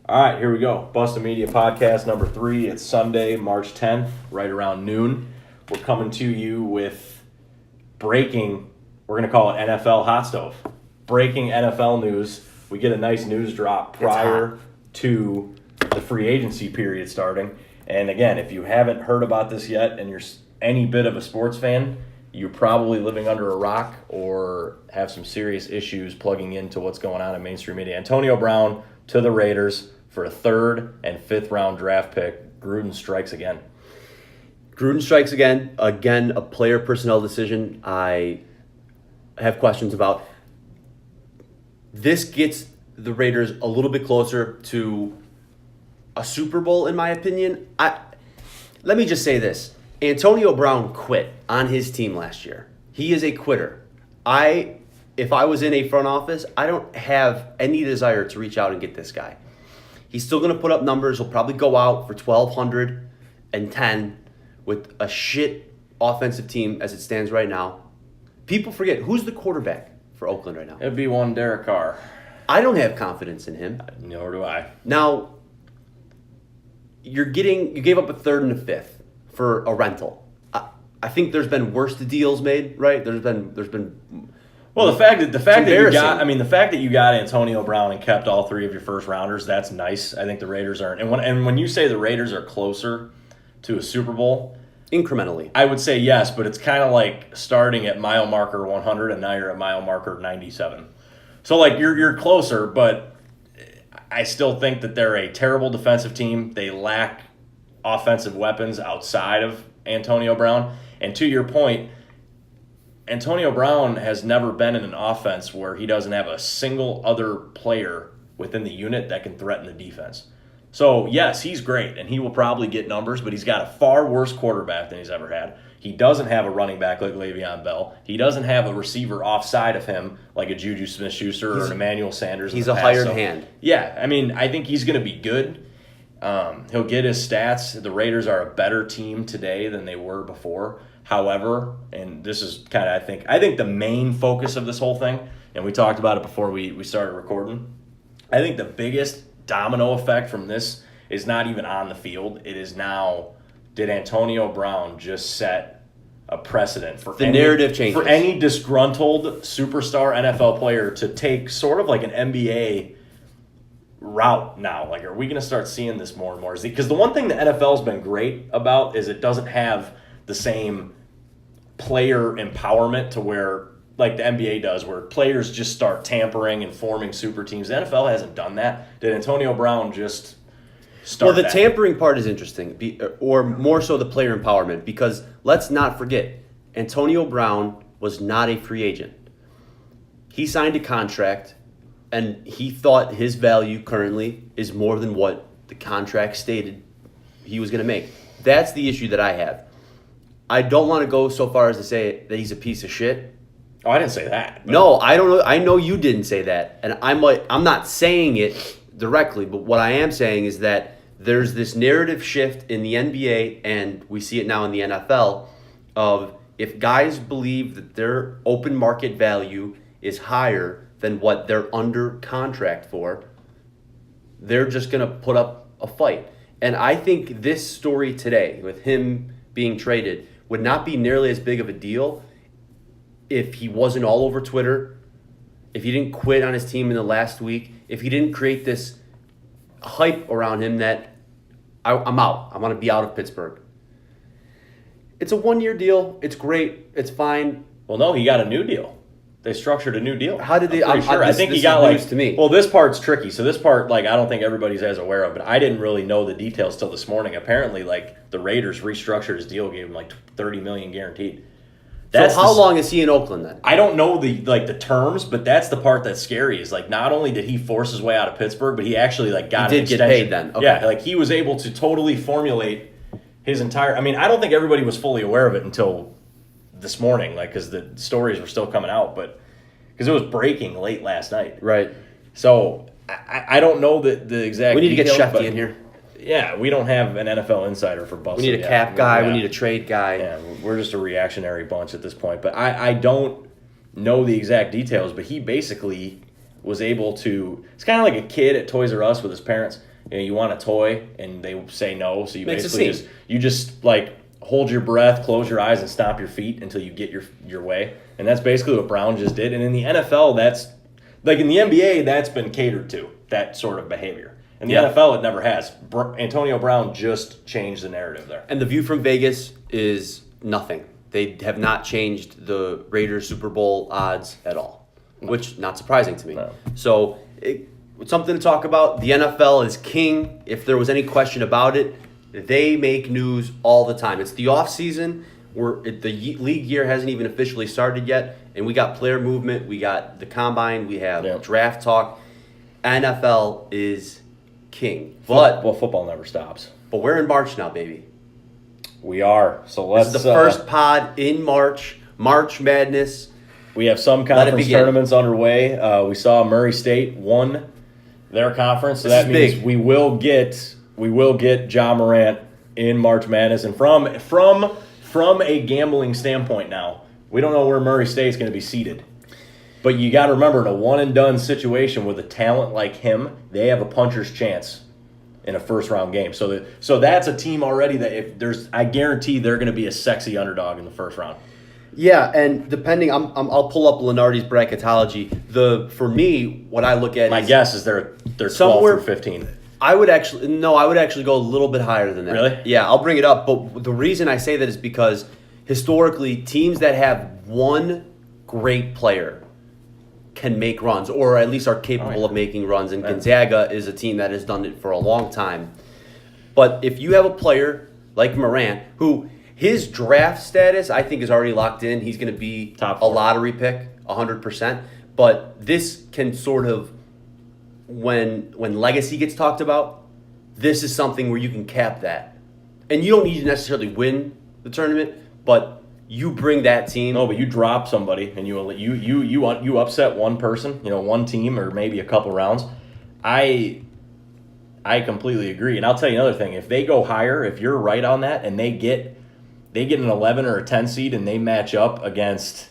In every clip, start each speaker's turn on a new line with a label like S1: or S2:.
S1: All right, here we go. BustEm Media Podcast number 3. It's Sunday, March 10th, right around noon. We're coming to you with breaking, we're going to call it NFL Hot Stove. Breaking NFL news. We get a nice news drop prior to the free agency period starting. And again, if you haven't heard about this yet and you're any bit of a sports fan, you're probably living under a rock or have some serious issues plugging into what's going on in mainstream media. Antonio Brown to the Raiders for a 3rd and 5th round draft pick. Gruden strikes again.
S2: Again, a player personnel decision I have questions about. This gets the Raiders a little bit closer to a Super Bowl, in my opinion. Let me just say this. Antonio Brown quit on his team last year. He is a quitter. If I was in a front office, I don't have any desire to reach out and get this guy. He's still going to put up numbers. He'll probably go out for 1,210 with a shit offensive team as it stands right now. People forget, who's the quarterback for Oakland right now?
S1: It'd be one Derek Carr.
S2: I don't have confidence in him.
S1: Nor do I.
S2: Now, you gave up a 3rd and a 5th for a rental. I think there's been worse deals made, right? There's been.
S1: Well, the fact that you got Antonio Brown and kept all 3 of your first rounders, that's nice. I think the Raiders are, and when you say the Raiders are closer to a Super Bowl,
S2: incrementally,
S1: I would say yes, but it's kind of like starting at mile marker 100 and now you're at mile marker 97. So like you're closer, but I still think that they're a terrible defensive team. They lack offensive weapons outside of Antonio Brown. And to your point, Antonio Brown has never been in an offense where he doesn't have a single other player within the unit that can threaten the defense. So, yes, he's great, and he will probably get numbers, but he's got a far worse quarterback than he's ever had. He doesn't have a running back like Le'Veon Bell. He doesn't have a receiver offside of him like a Juju Smith-Schuster or an Emmanuel Sanders.
S2: He's a hired hand.
S1: Yeah, I mean, I think he's going to be good. He'll get his stats. The Raiders are a better team today than they were before. However, and this is kind of, I think the main focus of this whole thing, and we talked about it before we started recording, I think the biggest domino effect from this is not even on the field. It is now, did Antonio Brown just set a precedent for
S2: narrative changes
S1: for any disgruntled superstar NFL player to take sort of like an NBA route now? Like, are we going to start seeing this more and more? Because the one thing the NFL's been great about is it doesn't have the same player empowerment to where, like the NBA does, where players just start tampering and forming super teams. The NFL hasn't done that. Did Antonio Brown just start
S2: Well, the tampering part is interesting, or more so the player empowerment, because let's not forget, Antonio Brown was not a free agent. He signed a contract, and he thought his value currently is more than what the contract stated he was going to make. That's the issue that I have. I don't want to go so far as to say that he's a piece of shit.
S1: Oh, I didn't say that.
S2: No, I don't know. I know you didn't say that, and I'm not saying it directly, but what I am saying is that there's this narrative shift in the NBA, and we see it now in the NFL, of if guys believe that their open market value is higher than what they're under contract for, they're just going to put up a fight. And I think this story today, with him being traded, would not be nearly as big of a deal if he wasn't all over Twitter, if he didn't quit on his team in the last week, if he didn't create this hype around him that I'm out. I want to be out of Pittsburgh. It's a 1-year deal. It's great. It's fine.
S1: Well, no, he got a new deal. They structured a new deal.
S2: How did they?
S1: I'm sure. I think he got
S2: news to me.
S1: Well, this part's tricky. So this part, I don't think everybody's as aware of, but I didn't really know the details till this morning. Apparently, the Raiders restructured his deal, gave him $30 million guaranteed.
S2: So how long is he in Oakland then?
S1: I don't know the terms, but that's the part that's scary. Is not only did he force his way out of Pittsburgh, but he actually got an extension.
S2: Get paid then. Okay.
S1: Yeah, he was able to totally formulate his entire. I mean, I don't think everybody was fully aware of it until this morning, because the stories were still coming out, but because it was breaking late last night.
S2: Right.
S1: So I don't know the exact.
S2: We need to get
S1: details,
S2: Shefty in here.
S1: Yeah, we don't have an NFL insider for BustEm.
S2: We need a cap guy. We need a trade guy.
S1: Yeah, we're just a reactionary bunch at this point. But I don't know the exact details, but he basically was able to. It's kind of like a kid at Toys R Us with his parents. you want a toy, and they say no, so you
S2: Makes a
S1: basically
S2: scene.
S1: just like hold your breath, close your eyes, and stomp your feet until you get your way. And that's basically what Brown just did. And in the NFL, that's like in the NBA, that's been catered to, that sort of behavior. In the NFL, it never has. Antonio Brown just changed the narrative there.
S2: And the view from Vegas is nothing. They have not changed the Raiders Super Bowl odds at all, which not surprising to me.
S1: No.
S2: So it's something to talk about. The NFL is king. If there was any question about it, they make news all the time. It's the off season. The league year hasn't even officially started yet, and we got player movement. We got the combine. We have draft talk. NFL is king. But
S1: football never stops.
S2: But we're in March now, baby.
S1: We are. So let's.
S2: This is the first pod in March. March Madness.
S1: We have some conference tournaments underway. We saw Murray State won their conference, so that means we will get Ja Morant in March Madness. And from a gambling standpoint now, we don't know where Murray State's going to be seated. But you got to remember, in a one-and-done situation with a talent like him, they have a puncher's chance in a first-round game. So that's a team already that I guarantee they're going to be a sexy underdog in the first round.
S2: Yeah, and depending, I'll pull up Lenardi's bracketology. For me, what I look at
S1: my guess is they're 12 through 15.
S2: I would actually go a little bit higher than that.
S1: Really?
S2: Yeah, I'll bring it up. But the reason I say that is because historically, teams that have one great player can make runs, or at least are capable of making runs. And Gonzaga is a team that has done it for a long time. But if you have a player like Morant, who his draft status, I think, is already locked in. He's going to be
S1: top
S2: a lottery pick, 100%. But this can sort of, when legacy gets talked about, this is something where you can cap that. And you don't need to necessarily win the tournament, but you bring that team.
S1: No, but you drop somebody and you upset one person, one team, or maybe a couple rounds. I completely agree. And I'll tell you another thing. If they go higher, if you're right on that, and they get an 11 or a 10 seed and they match up against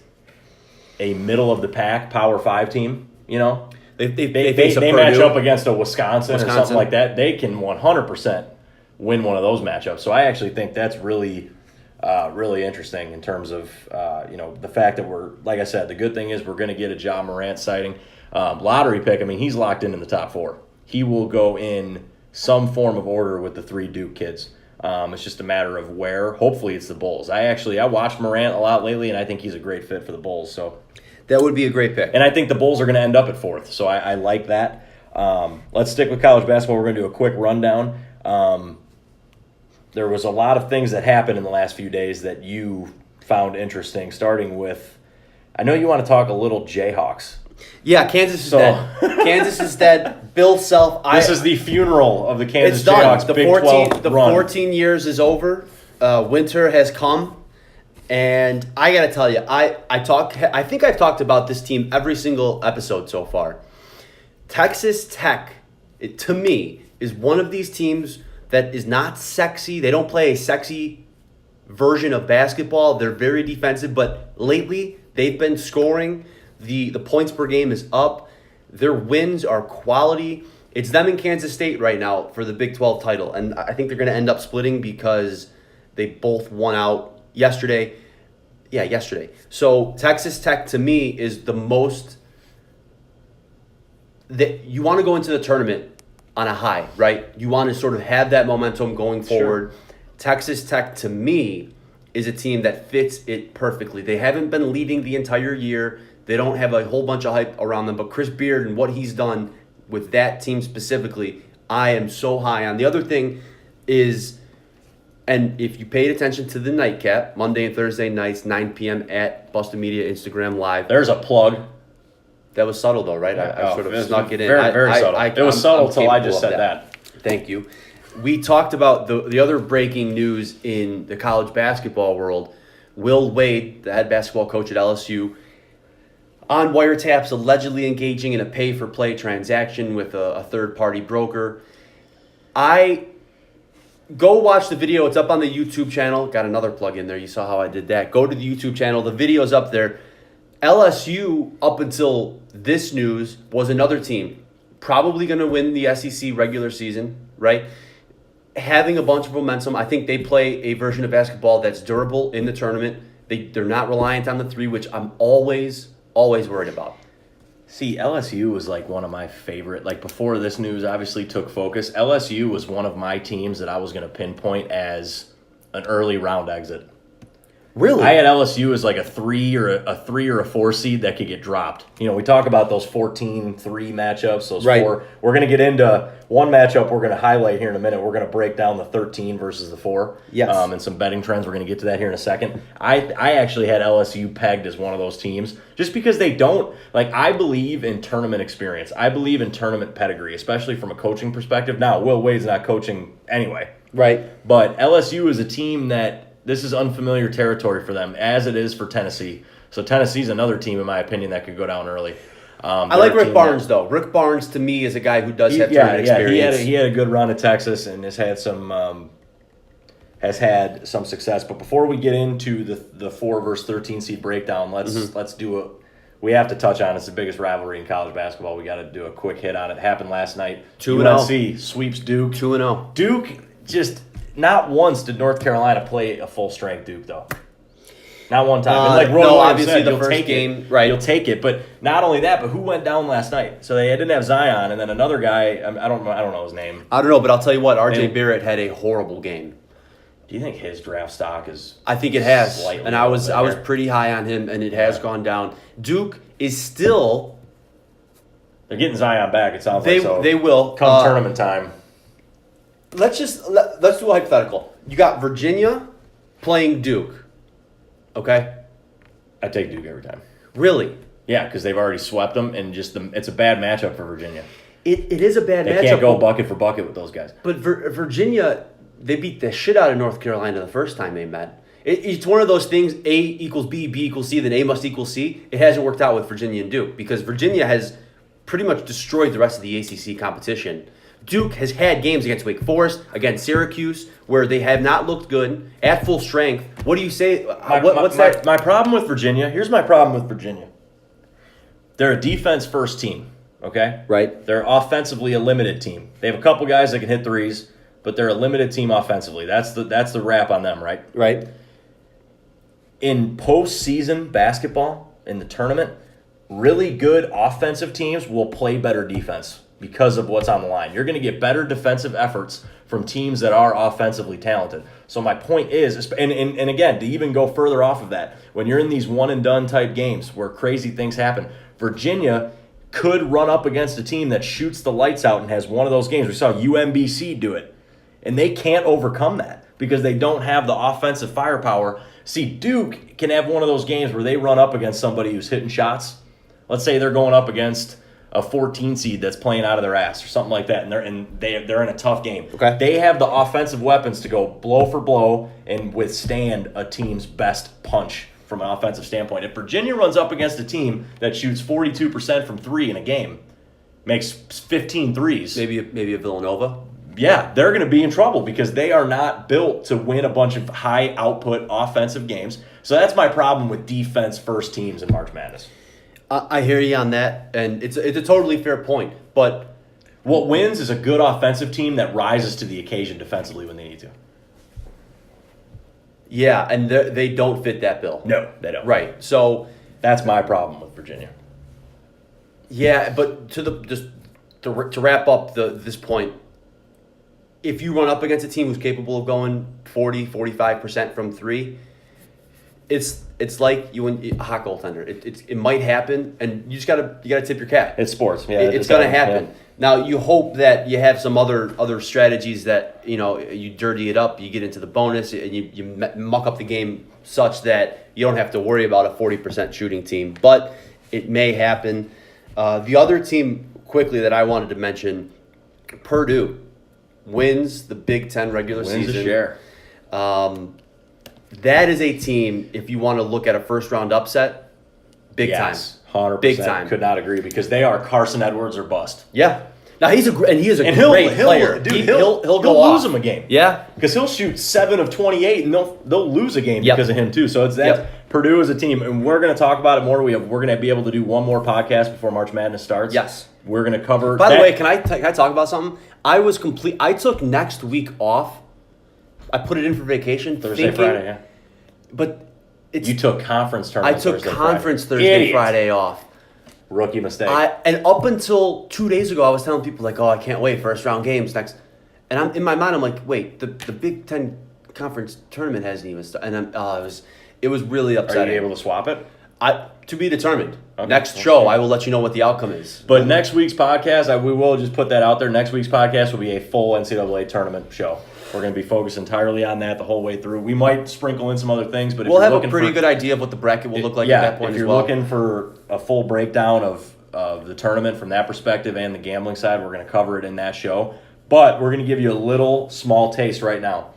S1: a middle of the pack Power 5 team, they match up against a Wisconsin or something like that, they can 100% win one of those matchups. So I actually think that's really interesting in terms of the fact that we're, like I said, the good thing is we're going to get a Ja Morant sighting. Lottery pick, I mean, he's locked in the top 4. He will go in some form of order with the 3 Duke kids. It's just a matter of where. Hopefully it's the Bulls. I watched Morant a lot lately, and I think he's a great fit for the Bulls. So
S2: that would be a great pick.
S1: And I think the Bulls are going to end up at 4th, so I like that. Let's stick with college basketball. We're going to do a quick rundown. There was a lot of things that happened in the last few days that you found interesting, starting with, I know you want to talk a little Jayhawks.
S2: Yeah, Kansas is dead. Kansas is dead. Bill Self.
S1: This is the funeral of the Kansas
S2: it's done.
S1: Jayhawks. Big 12 run.
S2: 14 years is over. Winter has come. And I got to tell you, I think I've talked about this team every single episode so far. Texas Tech, to me, is one of these teams that is not sexy. They don't play a sexy version of basketball. They're very defensive, but lately they've been scoring. The points per game is up. Their wins are quality. It's them and Kansas State right now for the Big 12 title. And I think they're going to end up splitting because they both won out yesterday. Yeah, yesterday. So Texas Tech, to me, is the most that you want to go into the tournament on a high, right? You want to sort of have that momentum going forward. Sure. Texas Tech, to me, is a team that fits it perfectly. They haven't been leading the entire year. They don't have a whole bunch of hype around them. But Chris Beard and what he's done with that team specifically, I am so high on. The other thing is, and if you paid attention to the nightcap, Monday and Thursday nights, 9 p.m. at BustEm Media Instagram Live.
S1: There's a plug.
S2: That was subtle, though, right? I sort of snuck it in.
S1: Very subtle. It was subtle until I just said that.
S2: Thank you. We talked about the other breaking news in the college basketball world. Will Wade, the head basketball coach at LSU, on wiretaps, allegedly engaging in a pay-for-play transaction with a third-party broker. Go watch the video. It's up on the YouTube channel. Got another plug in there. You saw how I did that. Go to the YouTube channel. The video's up there. LSU, up until this news, was another team probably going to win the SEC regular season, right? Having a bunch of momentum. I think they play a version of basketball that's durable in the tournament. They're not reliant on the three, which I'm always worried about.
S1: See, LSU was like one of my favorite. Like before this news obviously took focus, LSU was one of my teams that I was going to pinpoint as an early round exit.
S2: Really?
S1: I had LSU as like a 3 or a 4 seed that could get dropped. You know, we talk about those 14-3 matchups, those
S2: right.
S1: 4. We're going to get into one matchup we're going to highlight here in a minute. We're going to break down the 13 versus the 4.
S2: Yes.
S1: And some betting trends. We're going to get to that here in a second. I actually had LSU pegged as one of those teams just because they don't, like, I believe in tournament experience. I believe in tournament pedigree, especially from a coaching perspective. Now, Will Wade's not coaching anyway.
S2: Right.
S1: But LSU is a team that this is unfamiliar territory for them, as it is for Tennessee. So Tennessee's another team, in my opinion, that could go down early.
S2: I like Rick Barnes, though. Rick Barnes, to me, is a guy who does have tournament experience.
S1: He had a good run at Texas and has had some success. But before we get into the 4 versus 13 seed breakdown, let's do a. We have to touch on it's the biggest rivalry in college basketball. We got to do a quick hit on it. Happened last night.
S2: 2-0.
S1: UNC sweeps Duke.
S2: 2-0.
S1: Duke just. Not once did North Carolina play a full-strength Duke, though. Not one time. And like Roy Williams
S2: obviously
S1: said,
S2: the first game, right?
S1: You'll take it, but not only that, but who went down last night? So they didn't have Zion, and then another guy. I don't know his name.
S2: I don't know, but I'll tell you what. R.J. Barrett had a horrible game.
S1: Do you think his draft stock is?
S2: I think it has, and I was
S1: there?
S2: pretty high on him, and it has gone down. Duke is still.
S1: They're getting Zion back. It sounds like so.
S2: They will
S1: come tournament time.
S2: Let's do a hypothetical. You got Virginia playing Duke. Okay?
S1: I take Duke every time.
S2: Really?
S1: Yeah, because they've already swept them, and it's a bad matchup for Virginia.
S2: It is a bad matchup.
S1: They can't go bucket for bucket with those guys.
S2: But Virginia, they beat the shit out of North Carolina the first time they met. It's one of those things, A equals B, B equals C, then A must equal C. It hasn't worked out with Virginia and Duke because Virginia has pretty much destroyed the rest of the ACC competition. Duke has had games against Wake Forest, against Syracuse, where they have not looked good at full strength. What do you say? What's that?
S1: My problem with Virginia, here's my problem with Virginia. They're a defense-first team, okay?
S2: Right.
S1: They're offensively a limited team. They have a couple guys that can hit threes, but they're a limited team offensively. That's the wrap on them, right?
S2: Right.
S1: In postseason basketball, in the tournament, really good offensive teams will play better defense. Because of what's on the line. You're going to get better defensive efforts from teams that are offensively talented. So my point is, and again, to even go further off of that, when you're in these one-and-done type games where crazy things happen, Virginia could run up against a team that shoots the lights out and has one of those games. We saw UMBC do it. And they can't overcome that because they don't have the offensive firepower. See, Duke can have one of those games where they run up against somebody who's hitting shots. Let's say they're going up against a 14 seed that's playing out of their ass or something like that, and they're in a tough game.
S2: Okay.
S1: They have the offensive weapons to go blow for blow and withstand a team's best punch from an offensive standpoint. If Virginia runs up against a team that shoots 42% from 3 in a game, makes 15 threes.
S2: Maybe a Villanova?
S1: Yeah, they're going to be in trouble because they are not built to win a bunch of high output offensive games. So that's my problem with defense first teams in March Madness.
S2: I hear you on that, and it's a totally fair point. But
S1: what wins is a good offensive team that rises to the occasion defensively when they need to.
S2: Yeah, and they don't fit that bill.
S1: No, they don't.
S2: Right. So
S1: that's my problem with Virginia.
S2: Yeah, but to wrap up this point, if you run up against a team who's capable of going 40, 45% from 3, it's like you and a hot goaltender. It might happen, and you gotta tip your cap.
S1: It's sports. Yeah,
S2: it's gonna happen. Yeah. Now you hope that you have some other strategies that you dirty it up, you get into the bonus, and you muck up the game such that you don't have to worry about a 40% shooting team. But it may happen. The other team quickly that I wanted to mention, Purdue wins the Big Ten regular season.
S1: Wins a share.
S2: That is a team, if you want to look at a first-round upset, big time.
S1: 100%.
S2: Big time.
S1: Could not agree because they are Carson Edwards or bust.
S2: Yeah. Now, he is a great player. He'll
S1: go lose him a game.
S2: Yeah.
S1: Because he'll shoot 7 of 28, and they'll lose a game because of him, too. So it's that. Yep. Purdue is a team, and we're going to talk about it more. We're going to be able to do one more podcast before March Madness starts.
S2: Yes.
S1: We're going to cover.
S2: By the way, can I talk about something? I took next week off. I put it in for vacation.
S1: Thursday, Friday, yeah.
S2: But
S1: you took conference tournament.
S2: I took
S1: Thursday,
S2: conference
S1: Friday.
S2: Thursday, Friday off.
S1: Rookie mistake.
S2: And up until 2 days ago, I was telling people like, "Oh, I can't wait, first round games next." And I'm in my mind, I'm like, "Wait, the Big Ten conference tournament hasn't even started." And it was really upsetting.
S1: Are you able to swap it?
S2: To be determined.
S1: Okay.
S2: Next show, I will let you know what the outcome is.
S1: But next week's podcast, we will just put that out there. Next week's podcast will be a full NCAA tournament show. We're going to be focused entirely on that the whole way through. We might sprinkle in some other things, but
S2: we'll have a pretty good idea of what the bracket will look like at that point
S1: as well. If you're looking for a full breakdown of the tournament from that perspective and the gambling side, we're going to cover it in that show. But we're going to give you a little small taste right now.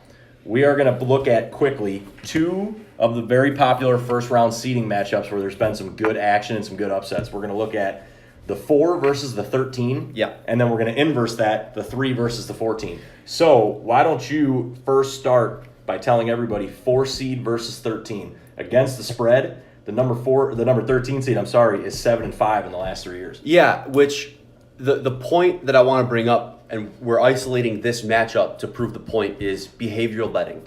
S1: We are going to look at quickly 2 of the very popular first-round seeding matchups where there's been some good action and some good upsets. We're going to look at the 4 versus the 13.
S2: Yeah.
S1: And then we're going to inverse that, the 3 versus the 14. So why don't you first start by telling everybody 4 seed versus 13. Against the spread, the number 13 seed, is 7-5 in the last 3 years.
S2: Yeah, which the point that I want to bring up, and we're isolating this matchup to prove the point, is behavioral betting.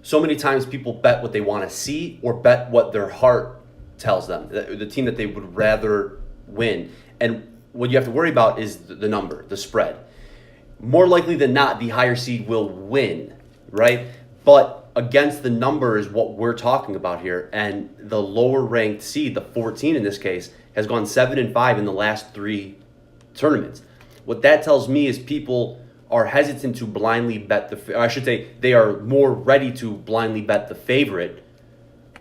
S2: So many times people bet what they want to see or bet what their heart tells them, the team that they would rather win. And what you have to worry about is the number, the spread. More likely than not, the higher seed will win, right? But against the number is what we're talking about here. And the lower ranked seed, the 14 in this case, has gone 7-5 in the last 3 tournaments. What that tells me is people are hesitant to blindly bet they are more ready to blindly bet the favorite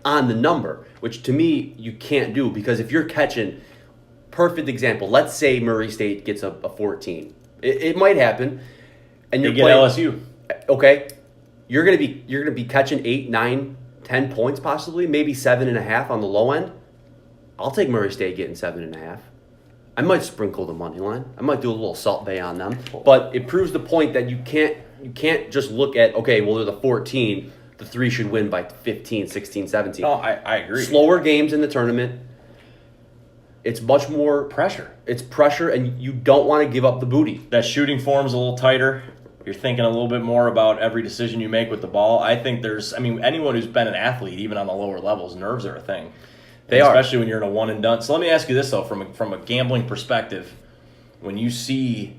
S2: on the number, which to me you can't do, because if you're catching, perfect example, let's say Murray State gets a 14. It might happen, and
S1: you get LSU.
S2: Okay, you're gonna be catching 8, 9, 10 points possibly, maybe 7.5 on the low end. I'll take Murray State getting 7.5. I might sprinkle the money line. I might do a little Salt Bay on them. But it proves the point that you can't just look at, okay, well, they're the 14. The 3 should win by 15, 16, 17.
S1: No, I agree.
S2: Slower games in the tournament. It's much more
S1: pressure.
S2: It's pressure, and you don't want to give up the booty.
S1: That shooting form's a little tighter. You're thinking a little bit more about every decision you make with the ball. I think anyone who's been an athlete, even on the lower levels, nerves are a thing. Especially when you're in a one and done. So let me ask you this, though, from a gambling perspective, when you see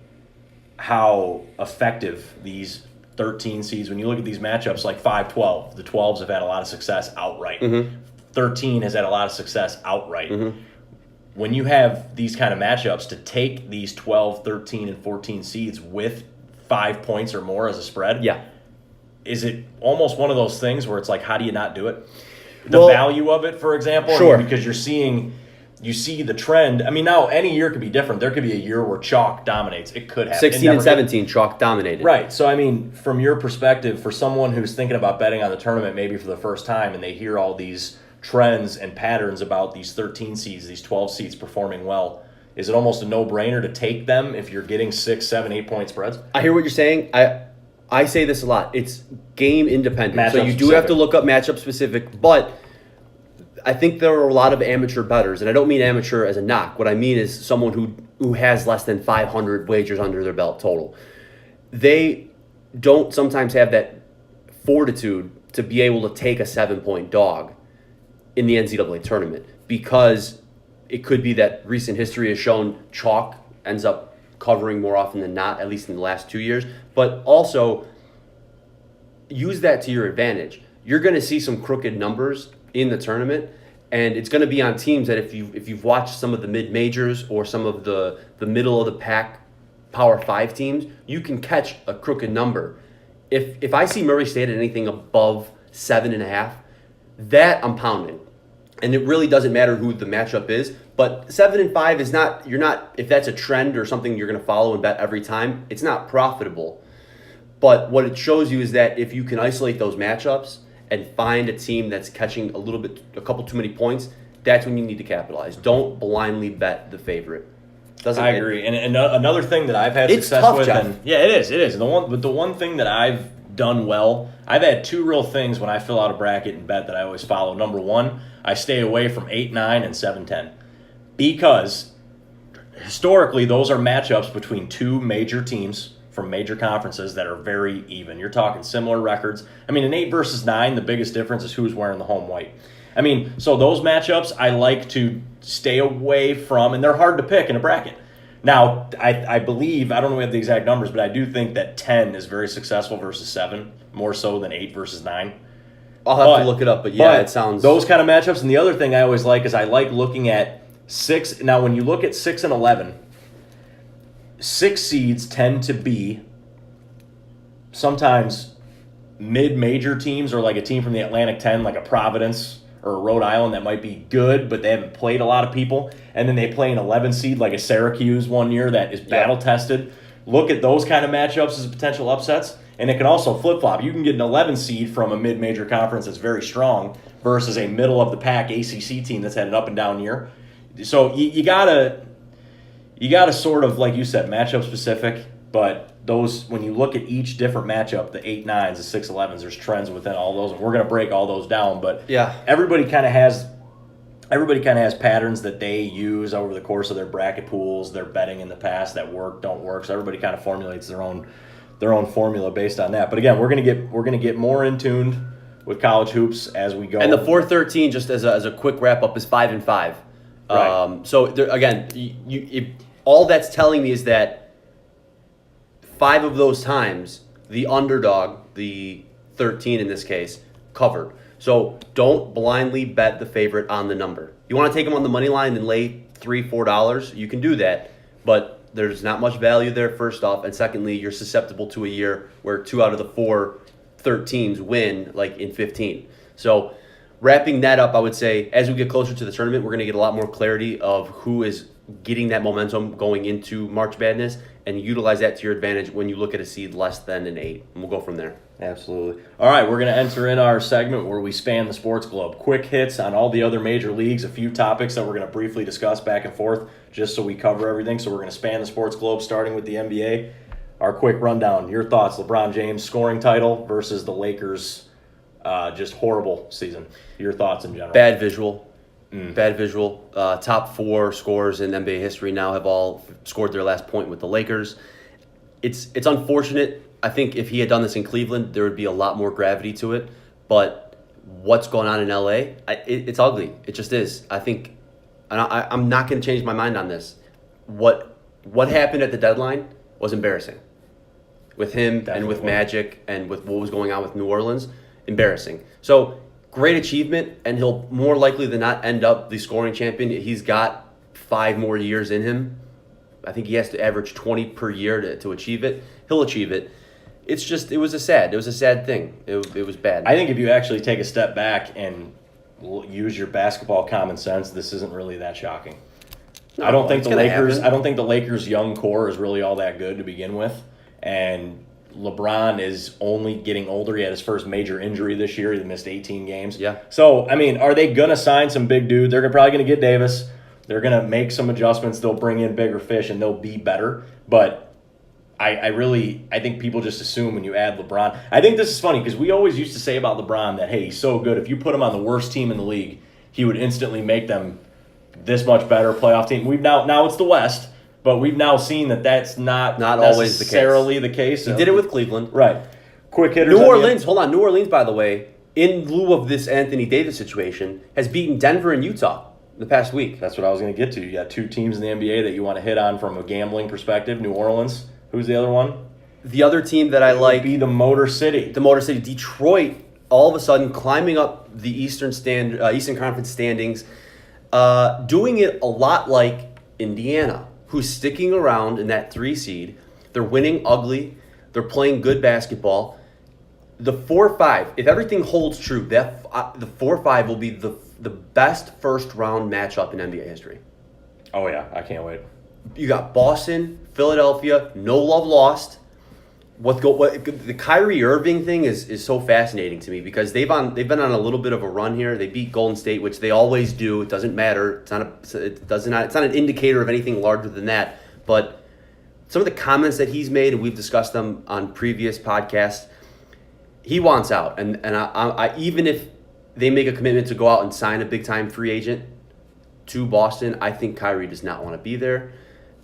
S1: how effective these 13 seeds, when you look at these matchups like 5-12, the 12s have had a lot of success outright.
S2: Mm-hmm.
S1: 13 has had a lot of success outright.
S2: Mm-hmm.
S1: When you have these kind of matchups, to take these 12, 13, and 14 seeds with 5 points or more as a spread, is it almost one of those things where it's like, how do you not do it? The value of it, for example,
S2: sure.
S1: Because you see the trend. Now any year could be different. There could be a year where chalk dominates. It could happen.
S2: 16 and 17, chalk dominated.
S1: Right. So, from your perspective, for someone who's thinking about betting on the tournament maybe for the first time, and they hear all these trends and patterns about these 13 seeds, these 12 seeds performing well, is it almost a no-brainer to take them if you're getting 6, 7, 8 point spreads?
S2: I hear what you're saying. I say this a lot. It's game independent.
S1: Matchup
S2: so you do have to look up matchup specific, but I think there are a lot of amateur bettors, and I don't mean amateur as a knock. What I mean is someone who has less than 500 wagers under their belt total. They don't sometimes have that fortitude to be able to take a 7-point dog in the NCAA tournament, because it could be that recent history has shown chalk ends up covering more often than not, at least in the last 2 years. But also, use that to your advantage. You're going to see some crooked numbers in the tournament, and it's going to be on teams that if you've watched some of the mid-majors or some of the middle-of-the-pack Power 5 teams, you can catch a crooked number. If I see Murray State at anything above 7.5, that I'm pounding. And it really doesn't matter who the matchup is. But 7-5 is not, if that's a trend or something you're going to follow and bet every time, it's not profitable. But what it shows you is that if you can isolate those matchups and find a team that's catching a couple too many points, that's when you need to capitalize. Don't blindly bet the favorite.
S1: I agree. And another thing that I've had success
S2: tough,
S1: with,
S2: Jeff.
S1: It is. The one thing that I've done well, I've had 2 real things when I fill out a bracket and bet that I always follow. Number 1, I stay away from 8-9 and 7-10, because historically, those are matchups between two major teams from major conferences that are very even. You're talking similar records. I mean, in 8 versus 9, the biggest difference is who's wearing the home white. I mean, so those matchups I like to stay away from, and they're hard to pick in a bracket. Now, I believe, I don't know if we have the exact numbers, but I do think that 10 is very successful versus 7, more so than 8 versus 9.
S2: I'll have to look it up, but yeah, it sounds...
S1: Those kind of matchups. And the other thing I always like is I like looking at 6. Now, when you look at 6 and 11, 6 seeds tend to be sometimes mid-major teams, or like a team from the Atlantic 10, like a Providence or a Rhode Island that might be good, but they haven't played a lot of people. And then they play an 11 seed like a Syracuse one year that is battle-tested. Look at those kind of matchups as potential upsets. And it can also flip-flop. You can get an 11 seed from a mid-major conference that's very strong versus a middle-of-the-pack ACC team that's had an up-and-down year. So you gotta sort of, like you said, matchup specific. But those, when you look at each different matchup, the 8-9s, the 6-11s, there's trends within all those. And we're gonna break all those down. But everybody kind of has patterns that they use over the course of their bracket pools, their betting in the past that work, don't work. So everybody kind of formulates their own formula based on that. But again, we're gonna get more in tune with college hoops as we go.
S2: And the 4-13, just as a quick wrap up, is 5-5.
S1: Right.
S2: So there, again, all that's telling me is that 5 of those times the underdog, the 13 in this case, covered. So don't blindly bet the favorite on the number. You want to take them on the money line and lay $3-4, you can do that, but there's not much value there, first off, and secondly, you're susceptible to a year where 2 out of the 4 13s win, like in 15. So wrapping that up, I would say as we get closer to the tournament, we're going to get a lot more clarity of who is getting that momentum going into March Madness, and utilize that to your advantage when you look at a seed less than an 8. And we'll go from there.
S1: Absolutely. All right, we're going to enter in our segment where we span the sports globe. Quick hits on all the other major leagues, a few topics that we're going to briefly discuss back and forth just so we cover everything. So we're going to span the sports globe, starting with the NBA. Our quick rundown. Your thoughts, LeBron James scoring title versus the Lakers' just horrible season. Your thoughts in general.
S2: Bad visual. Bad visual. Top 4 scorers in NBA history now have all scored their last point with the Lakers. It's unfortunate. I think if he had done this in Cleveland, there would be a lot more gravity to it. But what's going on in LA, it's ugly. It just is. I think, and I'm not going to change my mind on this. What happened at the deadline was embarrassing. With him and with Magic and with what was going on with New Orleans, embarrassing. So great achievement, and he'll more likely than not end up the scoring champion. He's got 5 more years in him. I think he has to average 20 per year to achieve it. He'll achieve it. It's just, it was a sad thing. It was bad.
S1: I think if you actually take a step back and use your basketball common sense, this isn't really that shocking.
S2: No,
S1: I don't think the Lakers.
S2: happen.
S1: I don't think the Lakers' young core is really all that good to begin with, and LeBron is only getting older. He had his first major injury this year. He missed 18 games.
S2: Yeah.
S1: So, I mean, are they going to sign some big dude? They're probably going to get Davis. They're going to make some adjustments. They'll bring in bigger fish, and they'll be better. But I think people just assume when you add LeBron. I think this is funny because we always used to say about LeBron that, hey, he's so good. If you put him on the worst team in the league, he would instantly make them this much better playoff team. We've now it's the West. But we've now seen that that's not
S2: always
S1: necessarily the case.
S2: He did it with Cleveland.
S1: Right. Quick hitters.
S2: New Orleans, by the way, in lieu of this Anthony Davis situation, has beaten Denver and Utah the past week.
S1: That's what I was going to get to. You got 2 teams in the NBA that you want to hit on from a gambling perspective. New Orleans. Who's the other one?
S2: The other team that I like
S1: would be the Motor City.
S2: Detroit, all of a sudden climbing up the Eastern Conference standings, doing it a lot like Indiana, who's sticking around in that 3 seed. They're winning ugly. They're playing good basketball. The 4-5, if everything holds true, the 4-5 will be the best first-round matchup in NBA history.
S1: Oh, yeah. I can't wait.
S2: You got Boston, Philadelphia, no love lost. The Kyrie Irving thing is so fascinating to me because they've been on a little bit of a run here. They beat Golden State, which they always do. It doesn't matter. It's not an indicator of anything larger than that. But some of the comments that he's made, and we've discussed them on previous podcasts, he wants out. And I even if they make a commitment to go out and sign a big time free agent to Boston, I think Kyrie does not want to be there.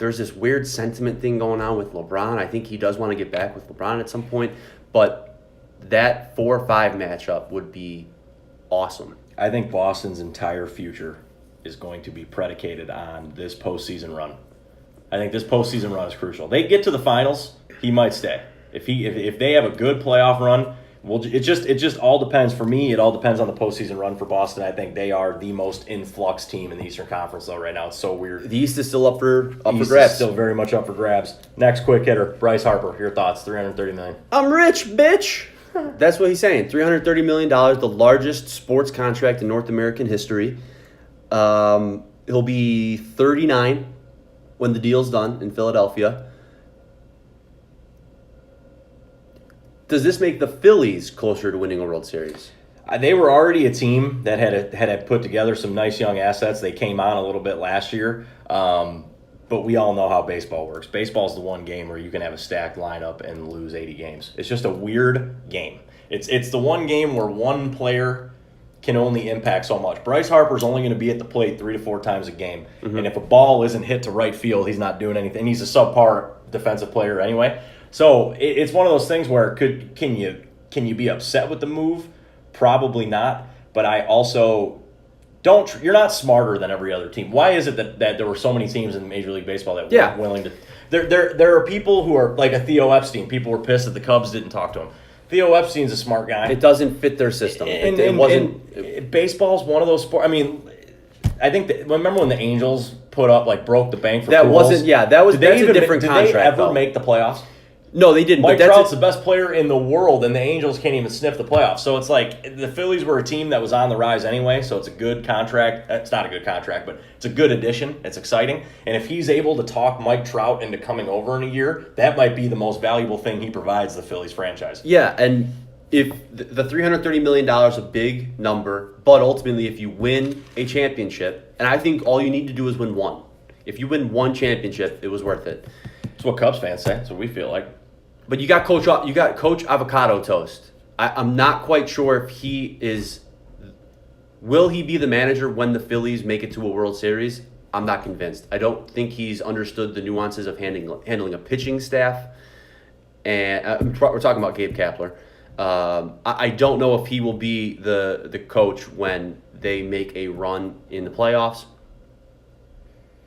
S2: there's this weird sentiment thing going on with LeBron. I think he does want to get back with LeBron at some point, but that 4-5 matchup would be awesome.
S1: I think Boston's entire future is going to be predicated on this postseason run. I think this postseason run is crucial. They get to the finals, he might stay. If they have a good playoff run, it just all depends. For me, it all depends on the postseason run for Boston. I think they are the most influx team in the Eastern Conference, though. Right now, it's so weird.
S2: The East is still up for
S1: East
S2: grabs.
S1: Is still very much up for grabs. Next quick hitter, Bryce Harper. Your thoughts? $330 million.
S2: I'm rich, bitch. That's what he's saying. $330 million, the largest sports contract in North American history. He'll be 39 when the deal's done in Philadelphia. Does this make the Phillies closer to winning a World Series?
S1: They were already a team that had put together some nice young assets. They came on a little bit last year, but we all know how baseball works. Baseball's the one game where you can have a stacked lineup and lose 80 games. It's just a weird game. It's the one game where one player can only impact so much. Bryce Harper's only going to be at the plate 3 to 4 times a game, and if a ball isn't hit to right field, he's not doing anything. He's a subpar defensive player anyway. So it's one of those things where can you be upset with the move? Probably not. But I also you're not smarter than every other team. Why is it that there were so many teams in Major League Baseball that weren't willing to? There are people who are like a Theo Epstein. People were pissed that the Cubs didn't talk to him. Theo Epstein's a smart guy.
S2: It doesn't fit their system. It wasn't.
S1: Baseball's one of those sports. I mean, I think remember when the Angels broke the bank for
S2: that
S1: Pujols?
S2: wasn't. Yeah, that's a different contract.
S1: Did they ever
S2: though.
S1: make the playoffs?
S2: No, they didn't.
S1: Mike Trout's the best player in the world, and the Angels can't even sniff the playoffs. So it's like the Phillies were a team that was on the rise anyway, so it's a good contract. It's not a good contract, but it's a good addition. It's exciting. And if he's able to talk Mike Trout into coming over in a year, that might be the most valuable thing he provides the Phillies franchise.
S2: Yeah, and if the $330 million is a big number, but ultimately if you win a championship, and I think all you need to do is win one. If you win one championship, it was worth it.
S1: That's what Cubs fans say. That's what we feel like.
S2: But you got Coach Avocado Toast. I'm not quite sure if he is. Will he be the manager when the Phillies make it to a World Series? I'm not convinced. I don't think he's understood the nuances of handling a pitching staff. And we're talking about Gabe Kapler. I don't know if he will be the coach when they make a run in the playoffs.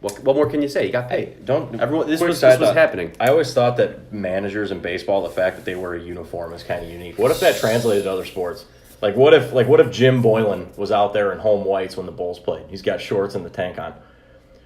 S2: What more can you say? You got paid. This was happening.
S1: I always thought that managers in baseball, the fact that they wear a uniform is kind of unique. What if that translated to other sports? What if Jim Boylan was out there in home whites when the Bulls played? He's got shorts and the tank on.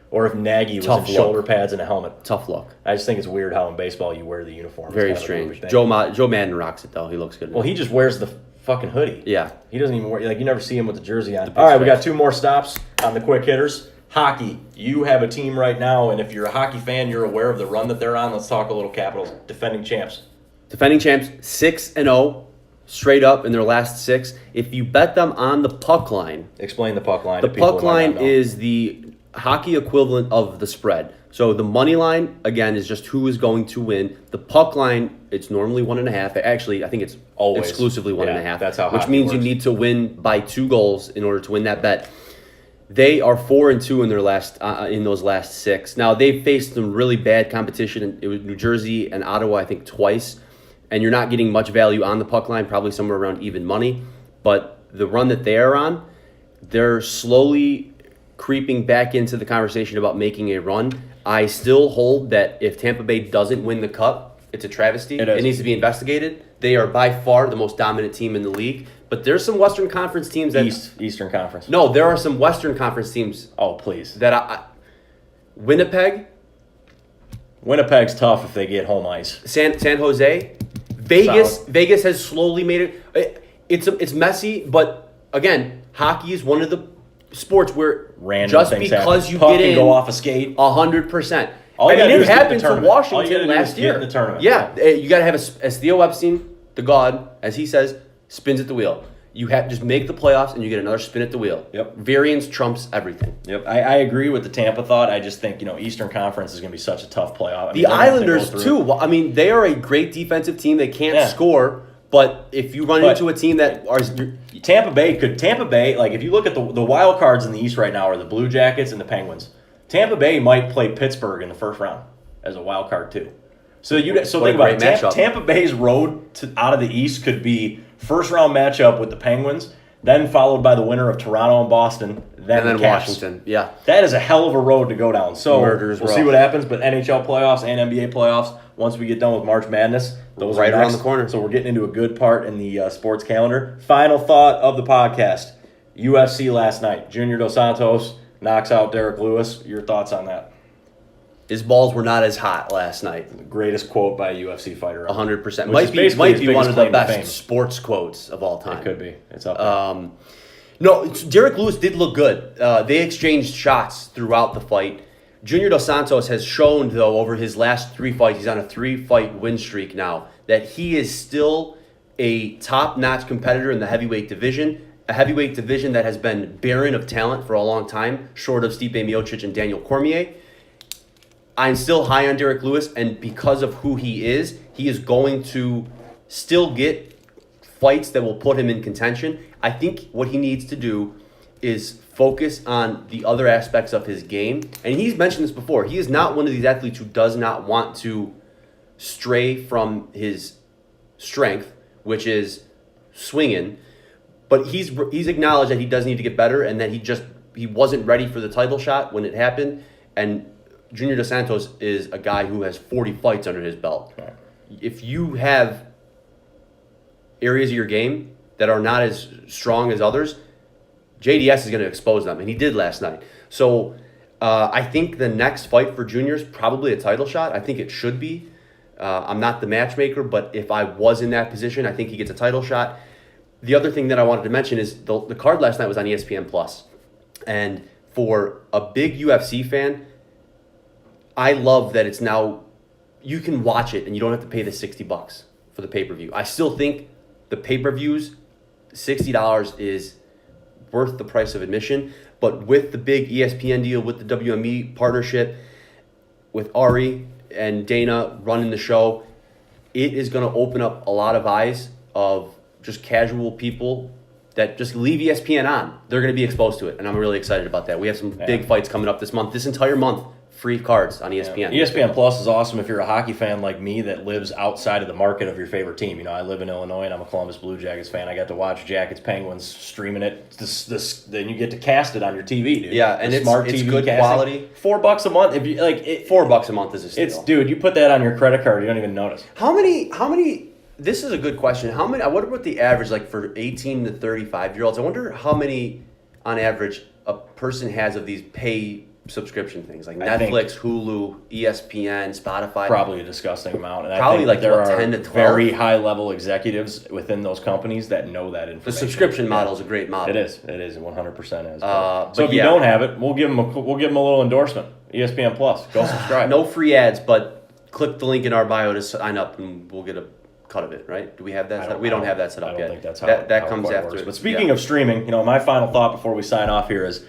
S1: Or if Nagy was in shoulder pads and a helmet.
S2: Tough luck.
S1: I just think it's weird how in baseball you wear the uniform.
S2: Very strange. Joe Madden rocks it though. He looks good.
S1: Well, he just wears the fucking hoodie.
S2: Yeah.
S1: He doesn't even wear you never see him with the jersey on. All right, we got 2 more stops on the quick hitters. Hockey. You have a team right now, and if you're a hockey fan, you're aware of the run that they're on. Let's talk a little Capitals. Defending champs.
S2: 6-0, straight up in their last 6. If you bet them on the puck line.
S1: Explain the puck line.
S2: The puck line is the hockey equivalent of the spread. So the money line, again, is just who is going to win. The puck line, it's normally 1.5. Actually, I think it's always exclusively 1.5.
S1: That's how
S2: which means
S1: works.
S2: You need to win by 2 goals in order to win that bet. They are 4-2 in their in those last 6. Now they've faced some really bad competition. It was New Jersey and Ottawa, I think, twice, and you're not getting much value on the puck line, probably somewhere around even money. But the run that they are on, they're slowly creeping back into the conversation about making a run. I still hold that if Tampa Bay doesn't win the Cup, it's a travesty. It needs to be investigated. They are by far the most dominant team in the league. But there's some Western Conference teams that
S1: Eastern Conference.
S2: No, there are some Western Conference teams.
S1: Oh, please.
S2: That Winnipeg's
S1: tough if they get home ice.
S2: San Jose, Vegas has slowly made it. It's messy, but again, hockey is one of the sports where
S1: random
S2: just
S1: things
S2: because
S1: happen.
S2: you
S1: Puck
S2: get in,
S1: can go off a skate,
S2: 100%.
S1: It
S2: happened to Washington last year.
S1: Get in the tournament.
S2: Yeah, you got to have as Theo Epstein, the god, as he says, spins at the wheel. You have just make the playoffs and you get another spin at the wheel.
S1: Yep.
S2: Variance trumps everything.
S1: Yep. I agree with the Tampa thought. I just think, Eastern Conference is going to be such a tough playoff.
S2: The Islanders, too. Well, they are a great defensive team. They can't score, but if you run into a team that are...
S1: Tampa Bay, if you look at the wild cards in the East right now are the Blue Jackets and the Penguins. Tampa Bay might play Pittsburgh in the first round as a wild card too. So think about it. Tampa Bay's road out of the East could be first round matchup with the Penguins, then followed by the winner of Toronto and Boston, then
S2: Washington. Yeah,
S1: that is a hell of a road to go down. So
S2: we'll
S1: see what happens. But NHL playoffs and NBA playoffs, once we get done with March Madness, those
S2: right
S1: are
S2: around the corner.
S1: So we're getting into a good part in the sports calendar. Final thought of the podcast: UFC last night. Junior Dos Santos knocks out Derek Lewis. Your thoughts on that?
S2: His balls were not as hot last night.
S1: The greatest quote by a UFC fighter.
S2: 100%. Might be one of the best sports quotes of all time.
S1: It could be. It's up there.
S2: No, Derek Lewis did look good. They exchanged shots throughout the fight. Junior Dos Santos has shown, though, over his last 3 fights, he's on a 3-fight win streak now, that he is still a top-notch competitor in the heavyweight division, a heavyweight division that has been barren of talent for a long time, short of Stipe Miocic and Daniel Cormier. I'm still high on Derek Lewis, and because of who he is going to still get fights that will put him in contention. I think what he needs to do is focus on the other aspects of his game. And he's mentioned this before. He is not one of these athletes who does not want to stray from his strength, which is swinging. But he's acknowledged that he does need to get better and that he wasn't ready for the title shot when it happened. And Junior Dos Santos is a guy who has 40 fights under his belt.
S1: Right.
S2: If you have areas of your game that are not as strong as others, JDS is going to expose them, and he did last night. So I think the next fight for Junior is probably a title shot. I think it should be. I'm not the matchmaker, but if I was in that position, I think he gets a title shot. The other thing that I wanted to mention is the card last night was on ESPN+. And for a big UFC fan, I love that it's now, you can watch it and you don't have to pay the $60 for the pay-per-view. I still think the pay-per-views, $60 is worth the price of admission. But with the big ESPN deal, with the WME partnership, with Ari and Dana running the show, it is going to open up a lot of eyes of just casual people that just leave ESPN on. They're going to be exposed to it, and I'm really excited about that. We have some big fights coming up this month. This entire month, free cards on ESPN.
S1: ESPN Plus is awesome if you're a hockey fan like me that lives outside of the market of your favorite team. You know, I live in Illinois and I'm a Columbus Blue Jackets fan. I got to watch Jackets Penguins streaming it. Then you get to cast it on your TV, dude.
S2: Yeah, and it's good casting. Quality.
S1: $4 a month. If you
S2: $4 a month is a steal.
S1: Dude, you put that on your credit card, you don't even notice.
S2: How many? This is a good question. I wonder what the average, like for 18 to 35-year-olds, I wonder how many on average a person has of these pay subscription things like Netflix, Hulu, ESPN, Spotify.
S1: Probably a disgusing amount. And
S2: probably
S1: I think there are
S2: 10 to 12.
S1: Very high-level executives within those companies that know that information.
S2: The subscription model is a great model.
S1: It is. 100% is. So if you don't have it, we'll give them a little endorsement. ESPN Plus. Go subscribe.
S2: No free ads, but click the link in our bio to sign up, and we'll get a cut of it. Right? Do we have that? We don't have that set up yet.
S1: I don't think that's how
S2: that comes
S1: how it
S2: after.
S1: Works. But speaking of streaming, my final thought before we sign off here is.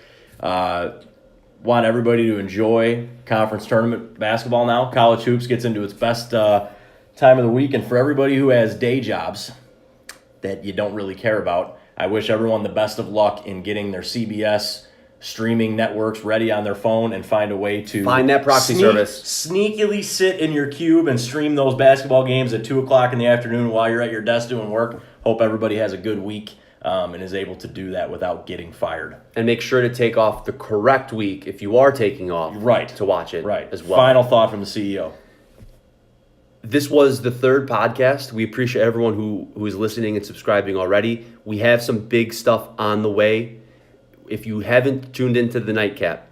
S1: Want everybody to enjoy conference tournament basketball now. College hoops gets into its best time of the week, and for everybody who has day jobs that you don't really care about, I wish everyone the best of luck in getting their CBS streaming networks ready on their phone and find a way to
S2: find that proxy service.
S1: Sneakily sit in your cube and stream those basketball games at 2 o'clock in the afternoon while you're at your desk doing work. Hope everybody has a good week. And is able to do that without getting fired.
S2: And make sure to take off the correct week if you are taking off to watch it as well.
S1: Final thought from the CEO.
S2: This was the third podcast. We appreciate everyone who is listening and subscribing already. We have some big stuff on the way. If you haven't tuned into the Nightcap,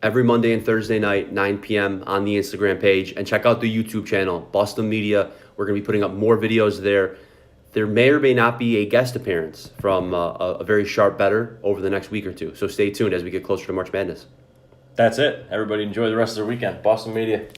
S2: every Monday and Thursday night, 9 p.m. on the Instagram page, and check out the YouTube channel, BustEm Media. We're going to be putting up more videos there. There may or may not be a guest appearance from a very sharp bettor over the next week or two. So stay tuned as we get closer to March Madness.
S1: That's it. Everybody enjoy the rest of their weekend. BustEm Media.